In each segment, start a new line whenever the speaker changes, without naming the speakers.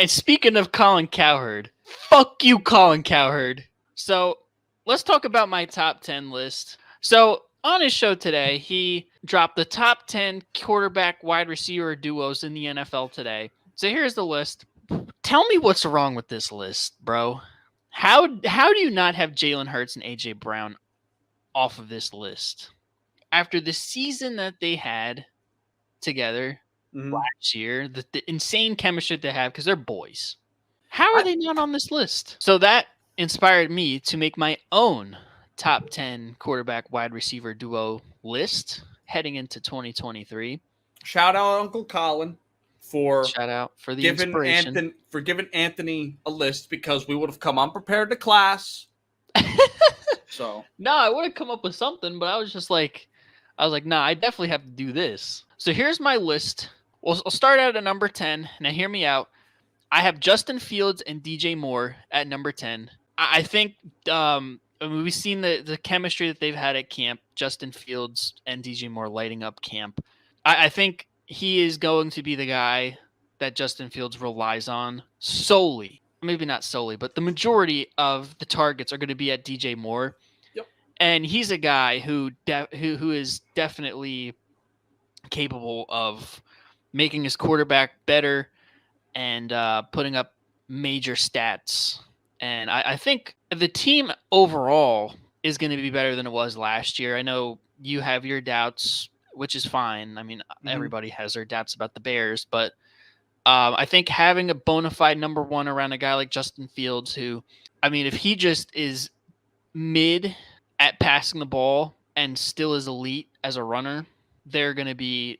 And speaking of Colin Cowherd, fuck you, Colin Cowherd. So let's talk about my top 10 list. So on his show today, he dropped the top 10 quarterback wide receiver duos in the NFL today. So here's the list. Tell me what's wrong with this list, bro. How do you not have Jalen Hurts and AJ Brown off of this list? After the season that they had together last year, the insane chemistry they have because they're boys. How are they not on this list? So that inspired me to make my own top 10 quarterback wide receiver duo list heading into 2023.
Shout out Uncle Colin for
the inspiration.
For giving Anthony a list because we would have come unprepared to class. So
no, I would have come up with something, but I was like, nah, I definitely have to do this. So here's my list. Well, I'll start out at number 10. Now hear me out. I have Justin Fields and DJ Moore at number 10. I think we've seen the chemistry that they've had at camp, Justin Fields and DJ Moore lighting up camp. I think he is going to be the guy that Justin Fields relies on solely. Maybe not solely, but the majority of the targets are going to be at DJ Moore.
Yep.
And he's a guy who is definitely capable of making his quarterback better and putting up major stats. And I think the team overall is going to be better than it was last year. I know you have your doubts, which is fine. I mean, everybody has their doubts about the Bears, but I think having a bona fide number one around a guy like Justin Fields, who, I mean, if he just is mid at passing the ball and still is elite as a runner, they're going to be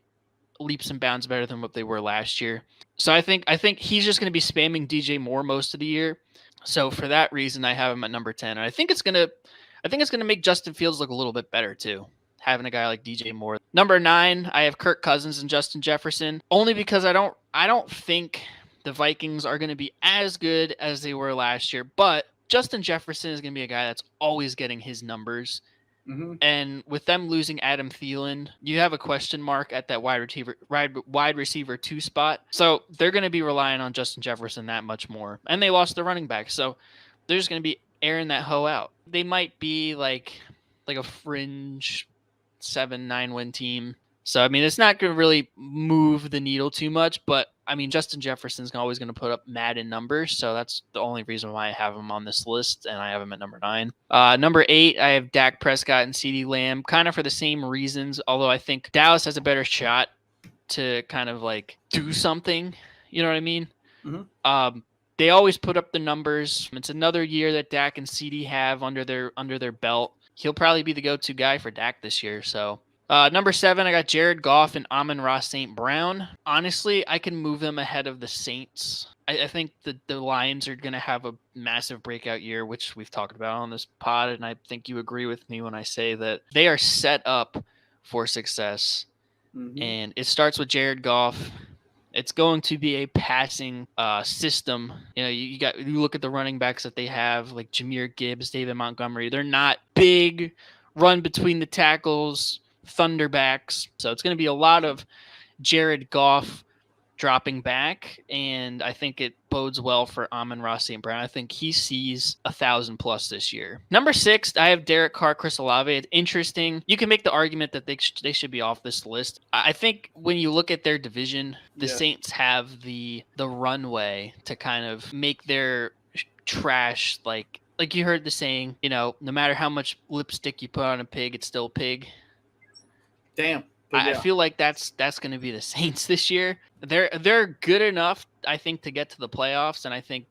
leaps and bounds better than what they were last year. So I think he's just going to be spamming DJ Moore most of the year. So for that reason, I have him at number 10. And I think it's going to make Justin Fields look a little bit better too, having a guy like DJ Moore. Number 9, I have Kirk Cousins and Justin Jefferson, only because I don't think the Vikings are going to be as good as they were last year, but Justin Jefferson is going to be a guy that's always getting his numbers. And with them losing Adam Thielen, you have a question mark at that wide receiver 2 spot. So they're going to be relying on Justin Jefferson that much more. And they lost the running back. So they're just going to be airing that hoe out. They might be like a fringe 7-9 win team. So, I mean, it's not going to really move the needle too much, but I mean, Justin Jefferson's always going to put up Madden numbers. So that's the only reason why I have him on this list, and I have him at number 9. Number 8, I have Dak Prescott and CeeDee Lamb, kind of for the same reasons, although I think Dallas has a better shot to kind of like do something. You know what I mean? They always put up the numbers. It's another year that Dak and CeeDee have under their belt. He'll probably be the go-to guy for Dak this year. So number 7, I got Jared Goff and Amon-Ra St. Brown. Honestly, I can move them ahead of the Saints. I think the Lions are going to have a massive breakout year, which we've talked about on this pod, and I think you agree with me when I say that they are set up for success. And it starts with Jared Goff. It's going to be a passing system. You know, you look at the running backs that they have, like Jahmyr Gibbs, David Montgomery. They're not big, run between the tackles, thunderbacks. So it's going to be a lot of Jared Goff dropping back, and I think it bodes well for Amon-Ra St. Brown. I think he sees 1,000+ this year. Number 6, I have Derek Carr, Chris Olave. It's interesting. You can make the argument that they should be off this list. I think when you look at their division, the Saints have the runway to kind of make their trash like you heard the saying, you know, no matter how much lipstick you put on a pig, it's still a pig.
Damn.
I feel like that's going to be the Saints this year. They're good enough, I think, to get to the playoffs, and I think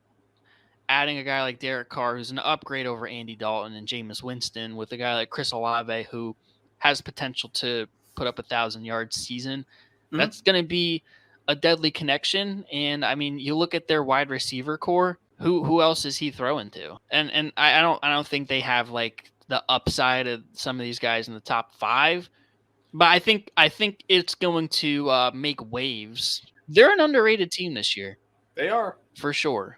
adding a guy like Derek Carr, who's an upgrade over Andy Dalton and Jameis Winston, with a guy like Chris Olave, who has potential to put up 1,000-yard season, that's going to be a deadly connection. And I mean, you look at their wide receiver core. Who else is he throwing to? And I don't think they have like the upside of some of these guys in the top 5. But I think it's going to make waves. They're an underrated team this year.
They are,
for sure.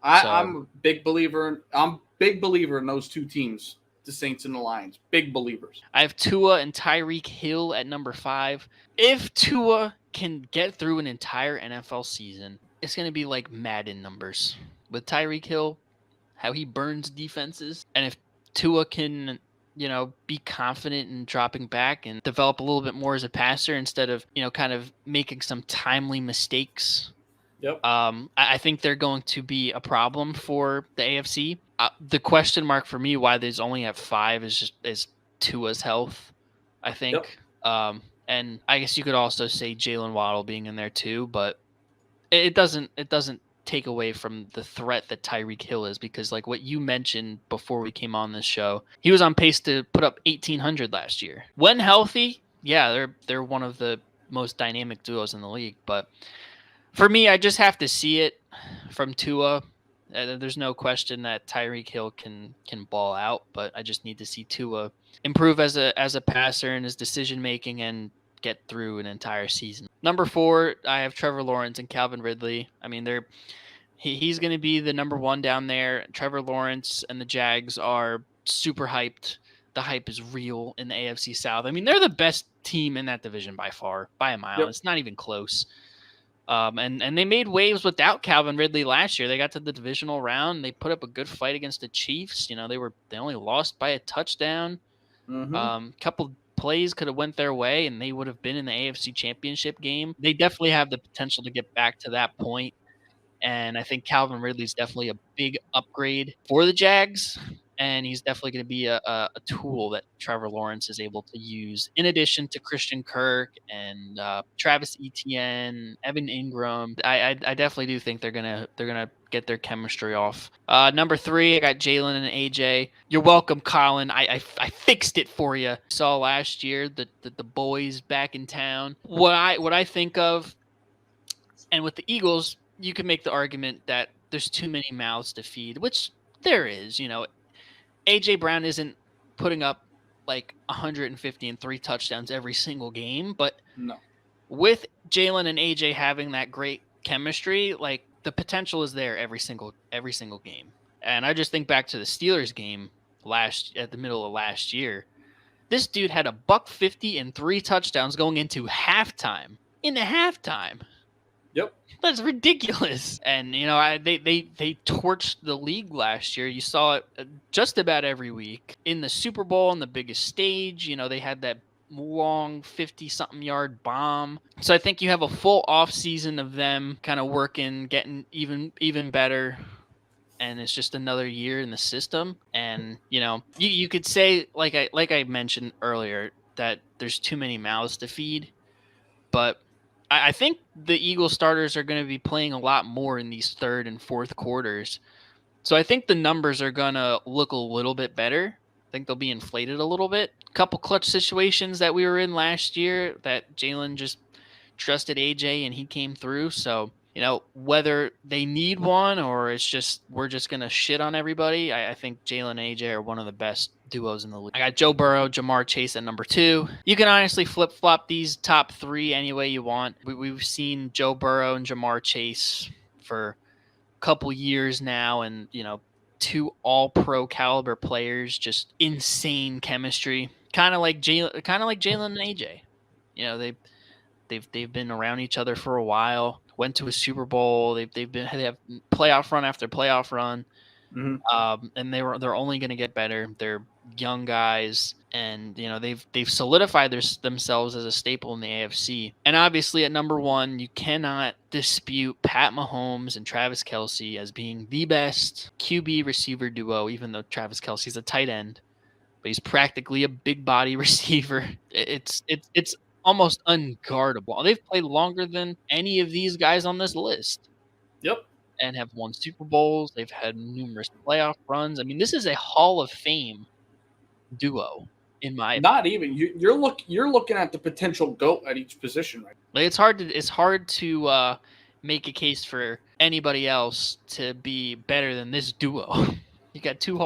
I'm a big believer. I'm big believer in those two teams, the Saints and the Lions. Big believers.
I have Tua and Tyreek Hill at number 5. If Tua can get through an entire NFL season it's going to be like Madden numbers with Tyreek Hill, how he burns defenses. And if Tua can, be confident in dropping back and develop a little bit more as a passer instead of, kind of making some timely mistakes.
Yep.
I think they're going to be a problem for the AFC. The question mark for me why there's only at 5 is Tua's health, I think.
Yep.
And I guess you could also say Jalen Waddle being in there too, but it doesn't take away from the threat that Tyreek Hill is, because like what you mentioned before we came on this show, he was on pace to put up 1,800 last year. When healthy, yeah, they're one of the most dynamic duos in the league, but for me, I just have to see it from Tua. There's no question that Tyreek Hill can ball out, but I just need to see Tua improve as a passer in his decision making and get through an entire season. Number 4, I have Trevor Lawrence and Calvin Ridley. I mean, he's going to be the number 1 down there. Trevor Lawrence and the Jags are super hyped. The hype is real in the AFC South. I mean, they're the best team in that division by far, by a mile. Yep. It's not even close. And they made waves without Calvin Ridley last year. They got to the divisional round. They put up a good fight against the Chiefs. They only lost by a touchdown.
Mm-hmm.
Couple plays could have went their way, and they would have been in the AFC Championship game. They definitely have the potential to get back to that point. And I think Calvin Ridley's definitely a big upgrade for the Jags. And he's definitely going to be a tool that Trevor Lawrence is able to use, in addition to Christian Kirk and Travis Etienne, Evan Ingram. I definitely do think they're gonna get their chemistry off. Number 3, I got Jalen and AJ. You're welcome, Colin. I fixed it for you. Saw last year the boys back in town. What I think of, and with the Eagles, you can make the argument that there's too many mouths to feed, which there is. A.J. Brown isn't putting up like 150 and 3 touchdowns every single game, but
no.
With Jalen and A.J. having that great chemistry, like the potential is there every single game. And I just think back to the Steelers game at the middle of last year. This dude had $150 and 3 touchdowns going into halftime. In the halftime.
Yep.
That's ridiculous. And, they torched the league last year. You saw it just about every week. In the Super Bowl, on the biggest stage, they had that long 50-something yard bomb. So I think you have a full off season of them kind of working, getting even better. And it's just another year in the system. And, you could say, like I mentioned earlier, that there's too many mouths to feed. But I think the Eagles starters are going to be playing a lot more in these third and fourth quarters. So I think the numbers are going to look a little bit better. I think they'll be inflated a little bit. A couple clutch situations that we were in last year that Jalen just trusted AJ and he came through. So, whether they need one or it's just we're just going to shit on everybody, I think Jalen and AJ are one of the best duos in the league. I got Joe Burrow, Jamar Chase at number 2. You can honestly flip-flop these top 3 any way you want. We've seen Joe Burrow and Jamar Chase for a couple years now, and, 2 all-pro caliber players, just insane chemistry. Kind of like Jalen and AJ. They've been around each other for a while. Went to a Super Bowl. They have playoff run after playoff run.
Mm-hmm.
And they're only going to get better. They're young guys, and they've solidified themselves as a staple in the AFC. And obviously at number 1, you cannot dispute Pat Mahomes and Travis Kelce as being the best QB receiver duo, even though Travis Kelce's a tight end, but he's practically a big body receiver. It's almost unguardable. They've played longer than any of these guys on this list.
Yep.
And have won Super Bowls. They've had numerous playoff runs. I mean, this is a Hall of Fame duo, in my
not even you're looking at the potential GOAT at each position, right?
Like it's hard to make a case for anybody else to be better than this duo. You got two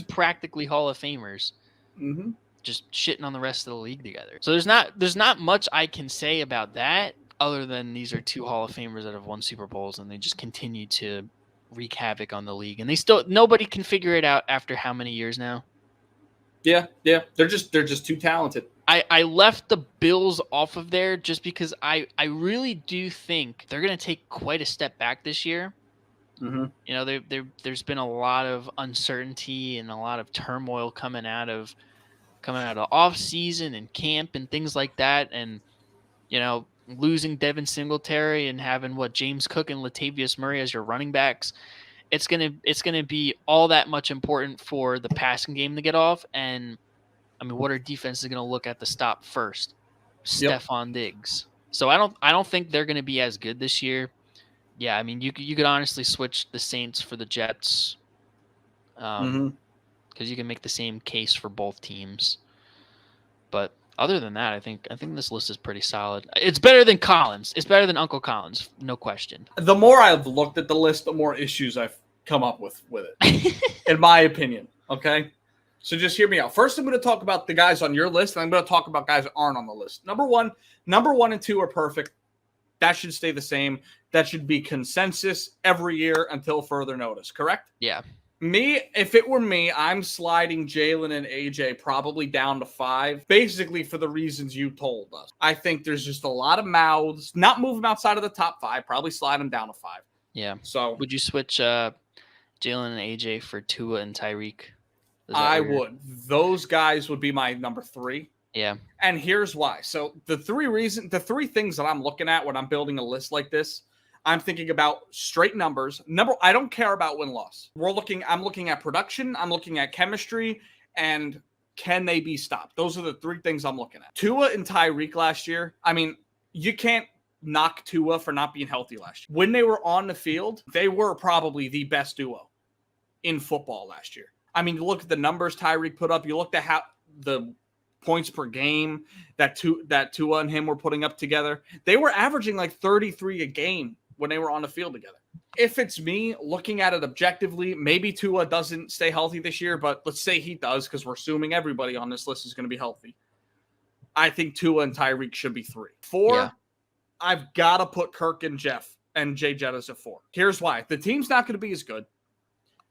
practically Hall of Famers.
Mm-hmm.
Just shitting on the rest of the league together. So there's not much I can say about that other than these are 2 Hall of Famers that have won Super Bowls and they just continue to wreak havoc on the league. And nobody can figure it out after how many years now?
Yeah. They're just too talented.
I left the Bills off of there just because I really do think they're going to take quite a step back this year.
Mm-hmm.
You know, there's been a lot of uncertainty and a lot of turmoil coming out of off season and camp and things like that, and you know, losing Devin Singletary and having James Cook and Latavius Murray as your running backs. It's gonna be all that much important for the passing game to get off. And I mean, what our defense is gonna look at the stop first?
Yep.
Stephon Diggs. So I don't think they're gonna be as good this year. Yeah, I mean, you could honestly switch the Saints for the Jets, because you can make the same case for both teams. But other than that, I think this list is pretty solid. It's better than Collins. It's better than Uncle Collins, no question.
The more I've looked at the list, the more issues I've come up with it, in my opinion. Okay? So just hear me out. First, I'm going to talk about the guys on your list, and I'm going to talk about guys that aren't on the list. Number one and two are perfect. That should stay the same. That should be consensus every year until further notice, correct?
Yeah.
If it were me, I'm sliding Jalen and AJ probably down to 5, basically for the reasons you told us. I think there's just a lot of mouths. Not move them outside of the top 5, probably slide them down to 5.
Yeah.
So
would you switch Jalen and AJ for Tua and Tyreek?
I would. Those guys would be my number 3.
Yeah.
And here's why. So the three things that I'm looking at when I'm building a list like this, I'm thinking about straight numbers. I don't care about win-loss. I'm looking at production, I'm looking at chemistry, and can they be stopped? Those are the 3 things I'm looking at. Tua and Tyreek last year, I mean, you can't knock Tua for not being healthy last year. When they were on the field, they were probably the best duo in football last year. I mean, you look at the numbers Tyreek put up, you looked at how the points per game that Tua and him were putting up together. They were averaging like 33 a game when they were on the field together. If it's me looking at it objectively, maybe Tua doesn't stay healthy this year, but let's say he does because we're assuming everybody on this list is going to be healthy. I think Tua and Tyreek should be 3. 4, yeah. I've got to put Kirk and Jay Jett as a 4. Here's why. The team's not going to be as good.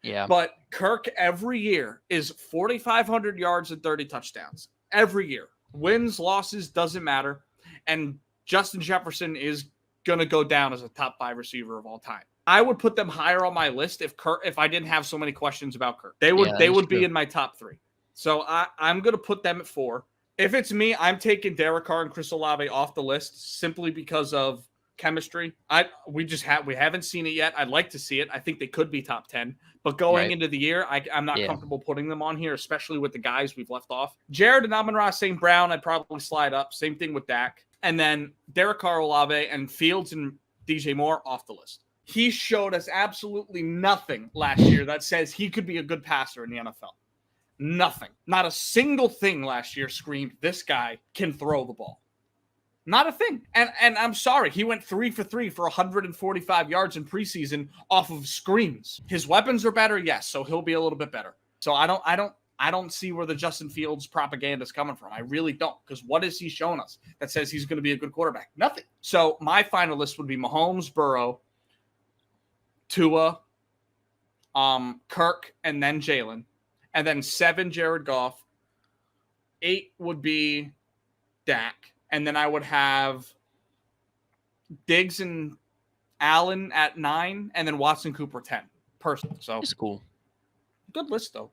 Yeah.
But Kirk every year is 4,500 yards and 30 touchdowns. Every year. Wins, losses, doesn't matter. And Justin Jefferson is going to go down as a top 5 receiver of all time. I would put them higher on my list if I didn't have so many questions about Kirk. They would be in my top 3. So I'm going to put them at 4. If it's me, I'm taking Derek Carr and Chris Olave off the list simply because of chemistry. We haven't seen it yet. I'd like to see it. I think they could be top 10. But going into the year, I'm not comfortable putting them on here, especially with the guys we've left off. Jared and Amon-Ra St. Brown, I'd probably slide up. Same thing with Dak. And then Derek Carr, Olave, and Fields and DJ Moore off the list. He showed us absolutely nothing last year that says he could be a good passer in the NFL. Nothing. Not a single thing last year screamed, this guy can throw the ball. Not a thing. And I'm sorry, he went 3 for 3 for 145 yards in preseason off of screens. His weapons are better, yes, so he'll be a little bit better. So I don't see where the Justin Fields propaganda is coming from. I really don't, because what has he shown us that says he's going to be a good quarterback? Nothing. So my final list would be Mahomes, Burrow, Tua, Kirk, and then Jalen. And then 7, Jared Goff. 8 would be Dak. And then I would have Diggs and Allen at 9, and then Watson Cooper 10. Personally, so
it's cool.
Good list though.